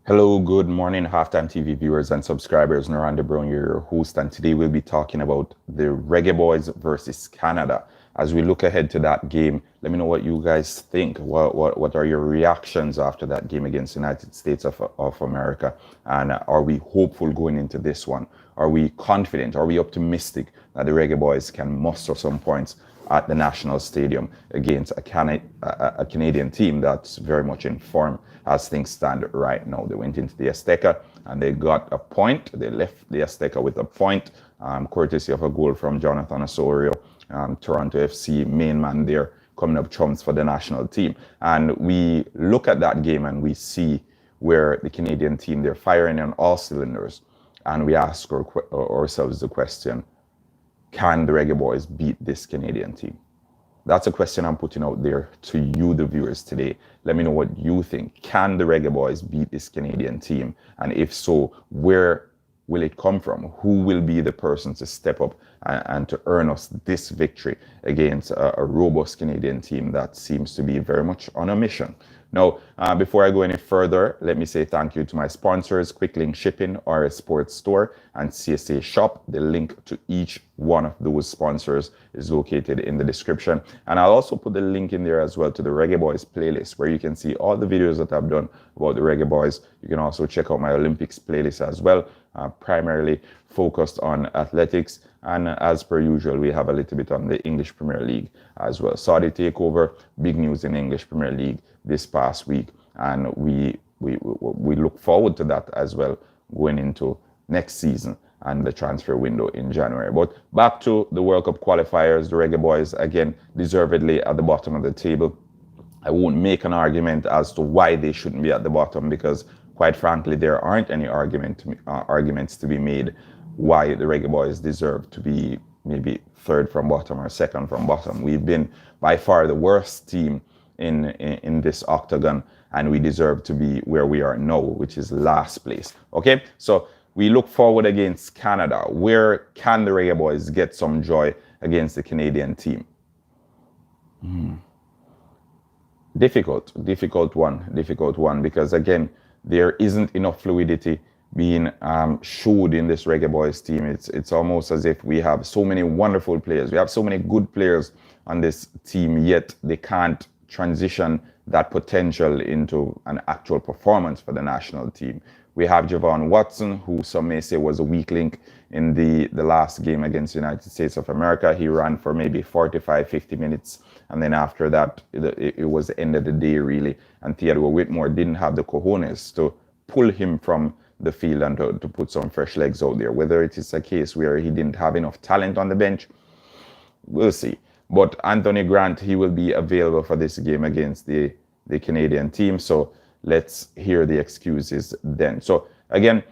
Hello, good morning, Halftime TV viewers and subscribers. Noranda Brown, your host, and today we'll be talking about the Reggae Boys versus Canada. As we look ahead to that game, let me know what you guys think. What are your reactions after that game against the United States of America? And are we hopeful going into this one? Are we confident? Are we optimistic that the Reggae Boys can muster some points at the National Stadium against a Canadian team that's very much in form as things stand right now? They went into the Azteca and they got a point. They left the Azteca with a point, courtesy of a goal from Jonathan Osorio, Toronto FC main man there, coming up trumps for the national team. And we look at that game and we see where the Canadian team, they're firing on all cylinders. And we ask ourselves the question, can the Reggae Boys beat this Canadian team? That's a question I'm putting out there to you, the viewers, today. Let me know what you think. Can the Reggae Boys beat this Canadian team? And if so, where will it come from? Who will be the person to step up and to earn us this victory against a robust Canadian team that seems to be very much on a mission? Now, before I go any further, let me say thank you to my sponsors, Quick Link Shipping, RS Sports Store, and CSA Shop. The link to each one of those sponsors is located in the description. And I'll also put the link in there as well to the Reggae Boys playlist, where you can see all the videos that I've done about the Reggae Boys. You can also check out my Olympics playlist as well, primarily focused on athletics. And as per usual, we have a little bit on the English Premier League as well. Saudi takeover, big news in English Premier League this past week, and we look forward to that as well going into next season and the transfer window in January. But back to the World Cup qualifiers, the Reggae Boys again deservedly at the bottom of the table. I won't make an argument as to why they shouldn't be at the bottom, because quite frankly there aren't any arguments to be made why the Reggae Boys deserve to be maybe third from bottom or second from bottom. We've been by far the worst team in this octagon, and we deserve to be where we are now, which is last place. Okay, so we look forward against Canada. Where can the Reggae Boys get some joy against the Canadian team? Difficult one, because again, there isn't enough fluidity being showed in this Reggae Boys team. It's almost as if we have so many wonderful players. We have so many good players on this team, yet they can't transition that potential into an actual performance for the national team. We have Javon Watson, who some may say was a weak link in the last game against the United States of America. He ran for maybe 45, 50 minutes. And then after that, it was the end of the day, really. And Theodore Whitmore didn't have the cojones to pull him from the field and to put some fresh legs out there. Whether it is a case where he didn't have enough talent on the bench, we'll see. But Anthony Grant, he will be available for this game against the Canadian team. So let's hear the excuses then. So again,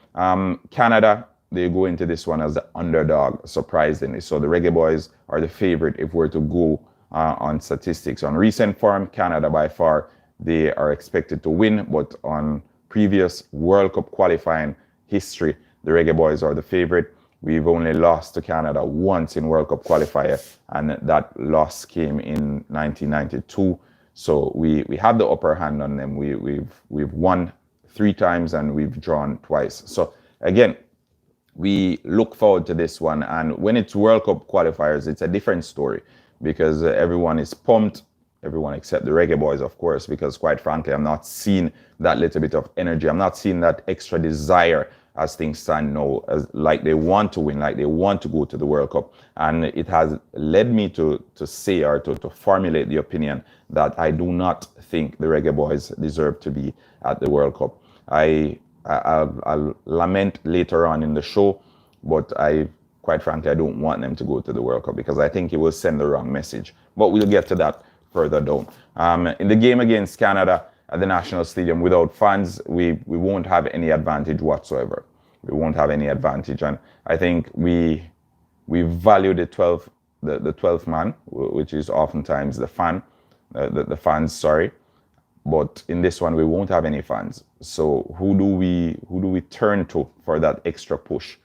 Canada, they go into this one as the underdog, surprisingly. So the Reggae Boys are the favorite if we're to go on statistics. On recent form, Canada by far, they are expected to win. But on previous World Cup qualifying history, the Reggae Boys are the favorite. We've only lost to Canada once in World Cup qualifier, and that loss came in 1992. So we have the upper hand on them. We've won 3 times and we've drawn twice. So again, we look forward to this one. And when it's World Cup qualifiers, it's a different story, because everyone is pumped. Everyone except the Reggae Boys, of course, because quite frankly, I'm not seeing that little bit of energy. I'm not seeing that extra desire as things stand now, as like they want to win, like they want to go to the World Cup. And it has led me to say, or to formulate the opinion that I do not think the Reggae Boys deserve to be at the World Cup. I'll lament later on in the show, but quite frankly, I don't want them to go to the World Cup, because I think it will send the wrong message. But we'll get to that further down. In the game against Canada at the National Stadium, without fans, we won't have any advantage whatsoever. We won't have any advantage. And I think we value the 12th man, which is oftentimes the fans, sorry. But in this one, we won't have any fans. So who do we turn to for that extra push?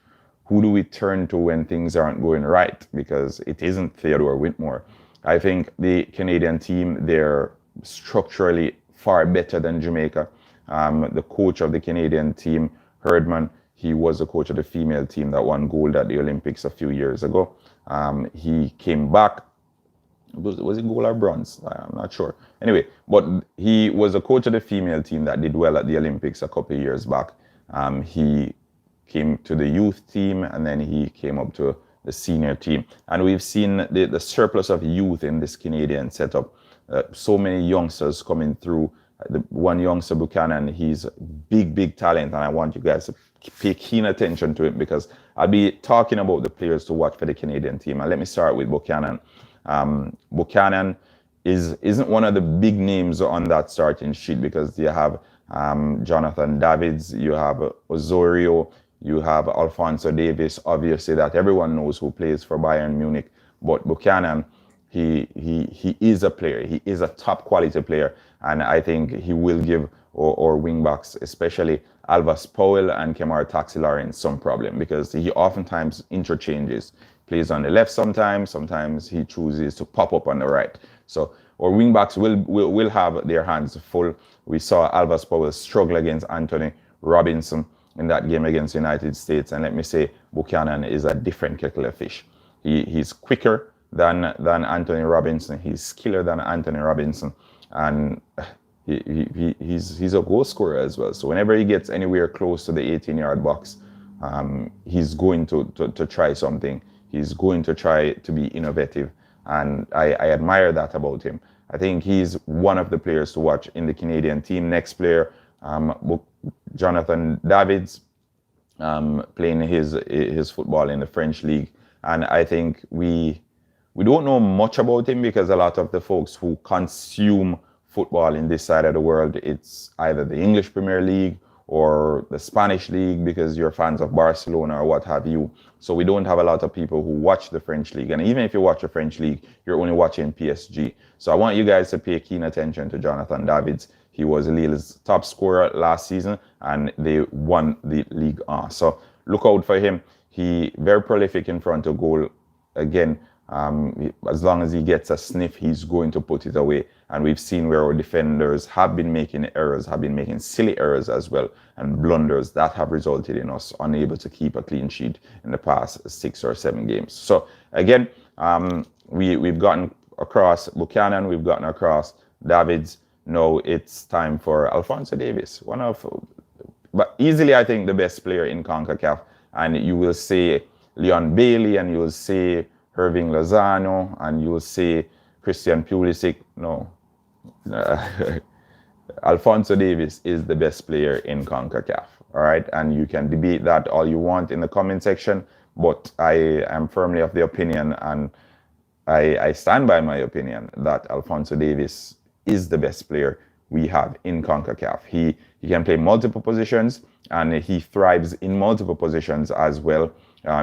Who do we turn to when things aren't going right? Because it isn't Theodore Whitmore. I think the Canadian team, they're structurally far better than Jamaica. the coach of the Canadian team, Herdman. He was the coach of the female team that won gold at the Olympics a few years ago. He came back. Was it gold or bronze? I'm not sure. Anyway, but he was a coach of the female team that did well at the Olympics a couple of years back. He came to the youth team, and then he came up to the senior team. And we've seen the surplus of youth in this Canadian setup. So many youngsters coming through. The one youngster, Buchanan, he's big talent, and I want you guys to pay keen attention to it, because I'll be talking about the players to watch for the Canadian team. And let me start with Buchanan. Buchanan isn't one of the big names on that starting sheet, because you have Jonathan Davids, you have Osorio, you have Alphonso Davis, obviously, that everyone knows, who plays for Bayern Munich. But Buchanan, he is a player. He is a top quality player, and I think he will give our wingbacks, especially Alvas Powell and Kemar Taxilarine, some problem, because he oftentimes interchanges. Plays on the left sometimes he chooses to pop up on the right. So our wingbacks will have their hands full. We saw Alvas Powell struggle against Anthony Robinson in that game against the United States, and let me say, Buchanan is a different kettle of fish. He's quicker than Anthony Robinson. He's skiller than Anthony Robinson, and he's a goal scorer as well. So whenever he gets anywhere close to the 18-yard box, he's going to try something. He's going to try to be innovative, and I admire that about him. I think he's one of the players to watch in the Canadian team. Next player, Jonathan Davids, playing his football in the French league, and I think we don't know much about him, because a lot of the folks who consume football in this side of the world, it's either the English Premier League or the Spanish league, because you're fans of Barcelona or what have you. So we don't have a lot of people who watch the French league. And even if you watch the French league, you're only watching PSG. So I want you guys to pay keen attention to Jonathan Davids. He was Lille's top scorer last season, and they won the Ligue 1. So look out for him. He very prolific in front of goal. Again, as long as he gets a sniff, he's going to put it away. And we've seen where our defenders have been making errors, have been making silly errors as well, and blunders that have resulted in us unable to keep a clean sheet in the past 6 or 7 games. So again, we've gotten across Buchanan, we've gotten across Davids. Now it's time for Alphonso Davis, but easily, I think, the best player in CONCACAF. And you will say Leon Bailey, and you will say Irving Lozano, and you will say Christian Pulisic. No. Alphonso Davis is the best player in CONCACAF. All right. And you can debate that all you want in the comment section, but I am firmly of the opinion, and I stand by my opinion, that Alphonso Davis is the best player we have in CONCACAF. He can play multiple positions, and he thrives in multiple positions as well.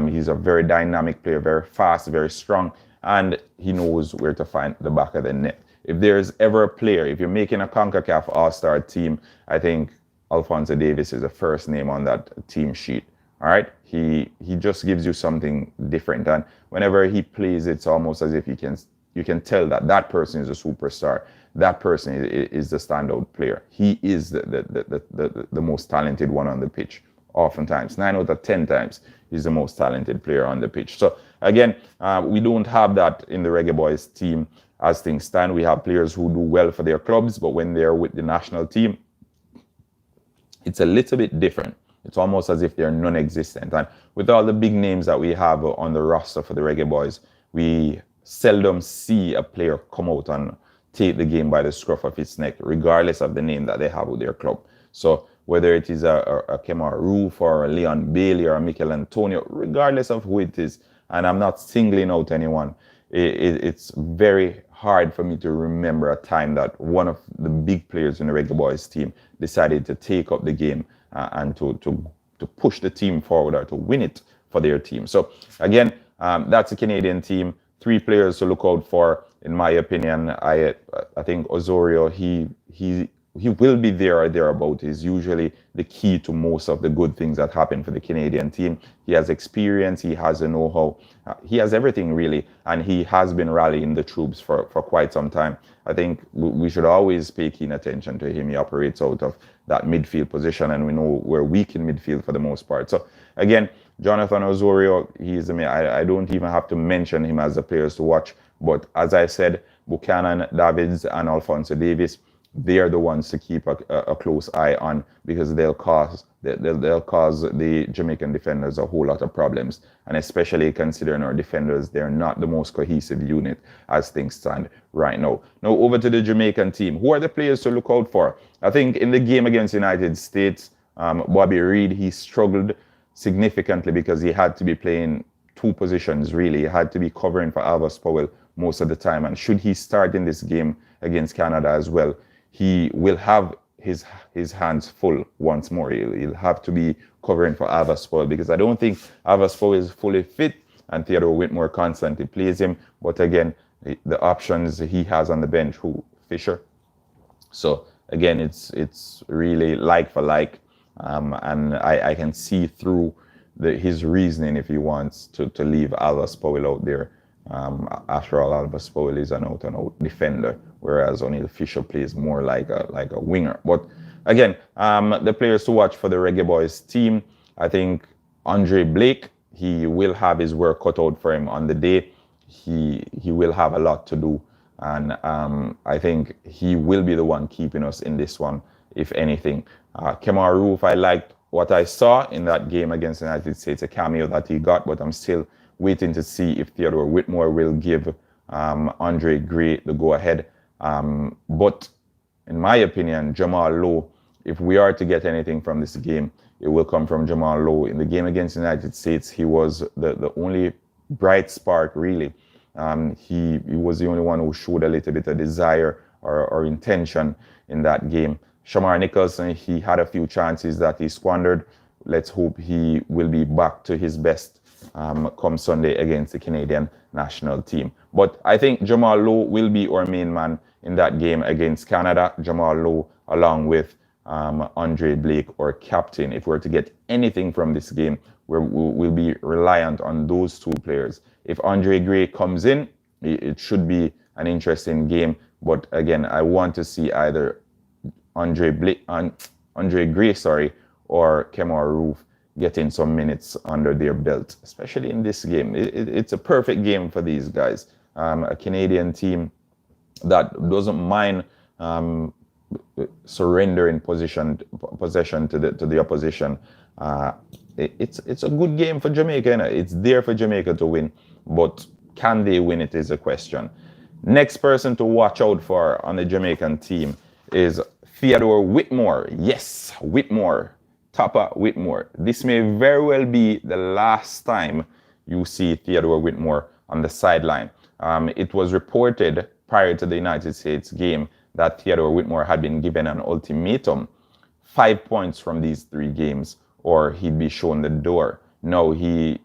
He's a very dynamic player, very fast, very strong, and he knows where to find the back of the net. If there's ever a player, if you're making a CONCACAF All-Star team, I think Alphonso Davis is the first name on that team sheet. All right? He just gives you something different, and whenever he plays, it's almost as if you can tell that person is a superstar. That person is the standout player. He is the most talented one on the pitch. Oftentimes, 9 out of 10 times, he's the most talented player on the pitch. So again, we don't have that in the Reggae Boys team as things stand. We have players who do well for their clubs, but when they're with the national team, it's a little bit different. It's almost as if they're non-existent. And with all the big names that we have on the roster for the Reggae Boys, we seldom see a player come out and take the game by the scruff of its neck, regardless of the name that they have with their club. So whether it is a Kemar Roof or a Leon Bailey or a Mikel Antonio, regardless of who it is, and I'm not singling out anyone, it's very hard for me to remember a time that one of the big players in the Reggae Boys team decided to take up the game and to push the team forward, or to win it for their team. So again, that's a Canadian team. 3 players to look out for, in my opinion. I think Osorio, he will be there or thereabout. He's usually the key to most of the good things that happen for the Canadian team. He has experience, he has the know-how, he has everything really, and he has been rallying the troops for quite some time. I think we should always pay keen attention to him. He operates out of that midfield position, and we know we're weak in midfield for the most part. So again, Jonathan Osorio, I don't even have to mention him as the players to watch. But as I said, Buchanan, Davids, and Alphonso Davis, they are the ones to keep a close eye on, because they'll cause the Jamaican defenders a whole lot of problems, and especially considering our defenders, they're not the most cohesive unit as things stand right now. Now over to the Jamaican team. Who are the players to look out for? I think in the game against the United States, Bobby Reid, he struggled significantly because he had to be playing two positions really. He had to be covering for Alvas Powell most of the time, and should he start in this game against Canada as well, he will have his hands full once more. He'll have to be covering for Alvas Powell, because I don't think Alvas Powell is fully fit, and Theodore Whitmore constantly plays him. But again, the options he has on the bench, who Fisher. So again, it's really like for like, and I can see through his reasoning if he wants to leave Alvas Powell out there. After all, Alvas Powell is an out-and-out defender, whereas O'Neill Fisher plays more like a winger. But again, the players to watch for the Reggae Boys team, I think Andre Blake, he will have his work cut out for him on the day. He will have a lot to do, and I think he will be the one keeping us in this one, if anything. Kemar Roof, I liked what I saw in that game against the United States, a cameo that he got, but I'm still waiting to see if Theodore Whitmore will give Andre Gray the go-ahead. But in my opinion, Jamal Lowe, if we are to get anything from this game, it will come from Jamal Lowe. In the game against the United States, he was the only bright spark, really. He was the only one who showed a little bit of desire or intention in that game. Shamar Nicholson, he had a few chances that he squandered. Let's hope he will be back to his best come Sunday against the Canadian national team. But I think Jamal Lowe will be our main man in that game against Canada. Jamal Lowe, along with Andre Blake, or captain. If we're to get anything from this game, we'll be reliant on those two players. If Andre Gray comes in, it should be an interesting game. But again, I want to see either Andre Gray, or Kemar Roof getting some minutes under their belt, especially in this game. It's a perfect game for these guys. A Canadian team that doesn't mind surrendering possession to the opposition. It's a good game for Jamaica. It's there for Jamaica to win, but can they win it is a question. Next person to watch out for on the Jamaican team is Theodore Whitmore. Yes, Whitmore. Tappa Whitmore. This may very well be the last time you see Theodore Whitmore on the sideline. It was reported prior to the United States game that Theodore Whitmore had been given an ultimatum, 5 points from these 3 games, or he'd be shown the door. No, he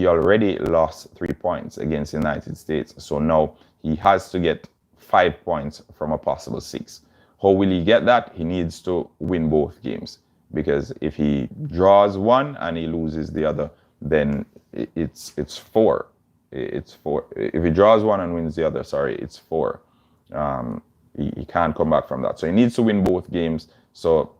already lost 3 points against the United States, so now he has to get 5 points from a possible 6. How will he get that? He needs to win both games, because if he draws one and he loses the other, then it's 4. It's 4. If he draws one and wins the other, it's 4. He can't come back from that. So he needs to win both games. So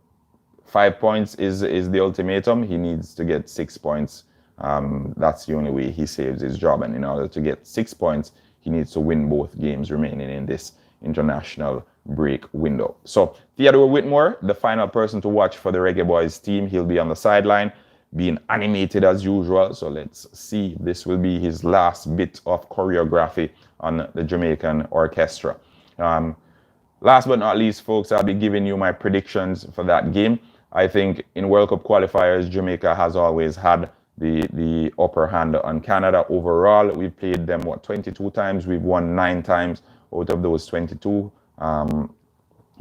5 points is the ultimatum. He needs to get 6 points. That's the only way he saves his job. And in order to get 6 points, he needs to win both games remaining in this international break window. So Theodore Whitmore, the final person to watch for the Reggae Boys team. He'll be on the sideline, being animated as usual. So let's see if this will be his last bit of choreography on the Jamaican orchestra. Last but not least, folks, I'll be giving you my predictions for that game. I think in World Cup qualifiers, Jamaica has always had the upper hand on Canada. Overall, we've played them, 22 times. We've won 9 times out of those 22.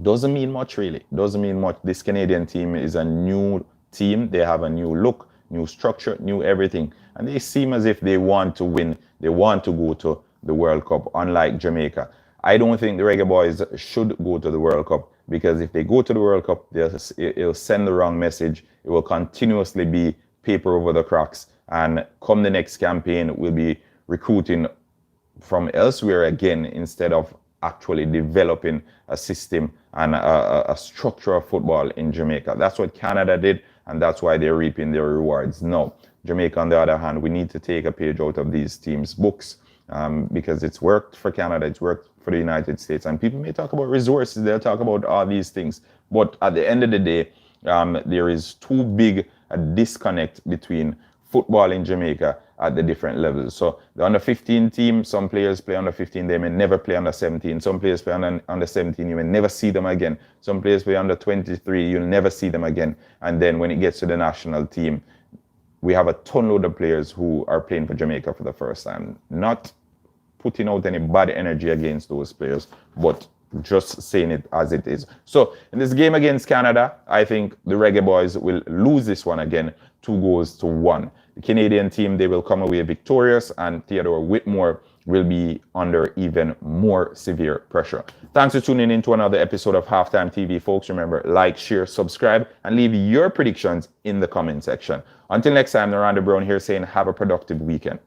Doesn't mean much, really. Doesn't mean much. This Canadian team is a new team. They have a new look, new structure, new everything. And they seem as if they want to win. They want to go to the World Cup, unlike Jamaica. I don't think the Reggae Boys should go to the World Cup, because if they go to the World Cup, it'll send the wrong message. It will continuously be paper over the cracks. And come the next campaign, we'll be recruiting from elsewhere again instead of actually developing a system and a structure of football in Jamaica. That's what Canada did, and that's why they're reaping their rewards. No, Jamaica, on the other hand, we need to take a page out of these teams' books, because it's worked for Canada, it's worked for the United States. And people may talk about resources, they'll talk about all these things. But at the end of the day, there is too big a disconnect between football in Jamaica at the different levels. So the under 15 team, some players play under 15, they may never play under 17. Some players play under 17, you may never see them again. Some players play under 23, you'll never see them again. And then when it gets to the national team, we have a ton load of players who are playing for Jamaica for the first time. Not putting out any bad energy against those players, but just saying it as it is. So in this game against Canada, I think the Reggae Boys will lose this one again, 2-1. The Canadian team, they will come away victorious, and Theodore Whitmore will be under even more severe pressure. Thanks for tuning in to another episode of Halftime TV, folks. Remember, like, share, subscribe, and leave your predictions in the comment section. Until next time, Naranda Brown here saying have a productive weekend.